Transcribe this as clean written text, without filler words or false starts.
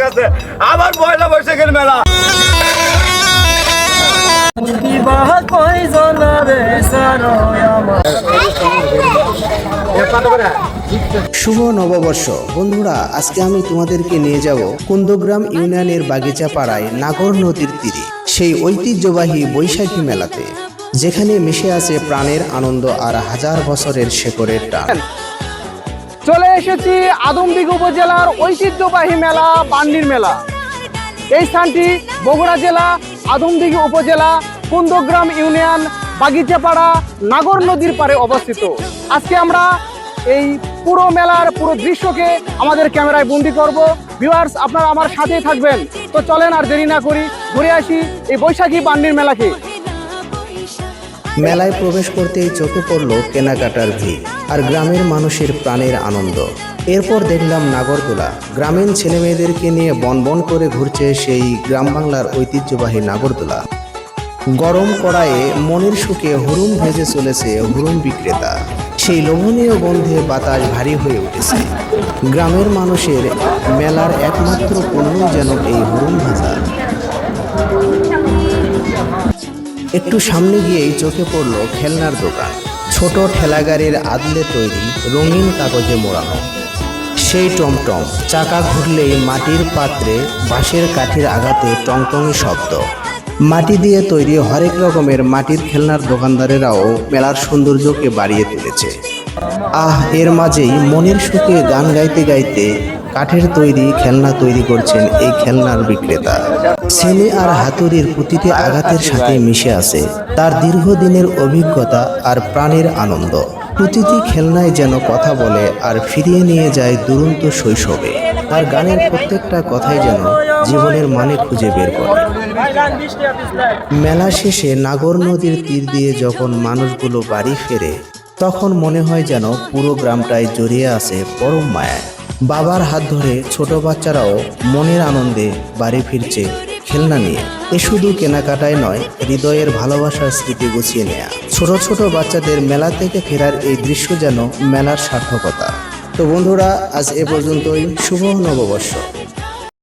গেছে, আবার পয়লা বৈশাখের মেলা। শুভ নববর্ষ বন্ধুরা, আজকে আমি তোমাদেরকে নিয়ে যাব কুন্দগ্রাম ইউনিয়নের বাগিচা পাড়ায় নাগর নদীর তীরে সেই ঐতিহ্যবাহী বৈশাখী মেলাতে, যেখানে মিশে আছে প্রাণের আনন্দ আর হাজার বছরের শেকড়ের টান। চলে এসেছি আদমদীঘি উপজেলার ঐতিহ্যবাহী মেলা বান্ডির মেলা। এই স্থানটি বগুড়া জেলা আদমদীঘি উপজেলা কুন্দগ্রাম ইউনিয়ন বাগিচাপাড়া নাগর নদীর পাড়ে অবস্থিত। আজকে আমরা এই পুরো মেলার পুরো দৃশ্যকে আমাদের ক্যামেরায় বন্দি করব। ভিউয়ার্স, আপনারা আমার সাথেই থাকবেন। তো চলেন আর দেরি না করি, ঘুরে আসি এই বৈশাখী বান্ডির মেলাকে। মেলায় প্রবেশ করতেই চোখে পড়ল কেনাকাটার ভিড় আর গ্রামের মানুষের প্রাণের আনন্দ। এরপর দেখলাম নাগরদোলা। গ্রামীণ ছেলেমেয়েদেরকে নিয়ে বনবন করে ঘুরছে সেই গ্রাম বাংলার ঐতিহ্যবাহী নাগরদোলা। গরম কড়াইয়ে মনের সুখে হুরুম ভেজে চলেছে হুরুম বিক্রেতা। সেই লোভনীয় গন্ধে বাতাস ভারী হয়ে উঠেছে। গ্রামের মানুষের মেলার একমাত্র পণ্য যেন এই হুরুম ভাজা। একটু সামনে গিয়েই চোখে পড়ল খেলনার দোকান। ছোট ঠেলাগাড়ির আদলে তৈরি, রঙিন কাগজে মোড়ানো সেই টমটম। চাকা ঘুরলেই মাটির পাত্রে বাঁশের কাঠির আঘাতে টংটংই শব্দ। মাটি দিয়ে তৈরি হরেক রকমের মাটির খেলনার দোকানদারেরাও মেলার সৌন্দর্যকে বাড়িয়ে তুলেছে। এর মাঝেই মনের সুখে গান গাইতে গাইতে কাঠের তৈরি খেলনা তৈরি করছেন এই খেলনার বিক্রেতা। ছেলে আর হাতুড়ির প্রতিটি আঘাতের সাথে মিশে আছে তার দীর্ঘদিনের অভিজ্ঞতা আর প্রাণের আনন্দ। প্রতিটি খেলনায় যেন কথা বলে আর ফিরিয়ে নিয়ে যায় দুরন্ত শৈশবে। আর গানের প্রত্যেকটা কথাই যেন জীবনের মানে খুঁজে বের করে। মেলা শেষে নাগর নদীর তীর দিয়ে যখন মানুষগুলো বাড়ি ফেরে, তখন মনে হয় যেন পুরো গ্রামটাই জড়িয়ে আছে পরম মায়ায়। বাবার হাত ধরে ছোট বাচ্চারাও মনের আনন্দে বাড়ি ফিরছে খেলনা নিয়ে। এ শুধু কেনাকাটায় নয়, হৃদয়ের ভালোবাসার স্মৃতি গুছিয়ে নেয়া। ছোট ছোট বাচ্চাদের মেলা থেকে ফেরার এই দৃশ্য যেন মেলার সার্থকতা। তো বন্ধুরা, আজ এ পর্যন্তই। শুভ নববর্ষ।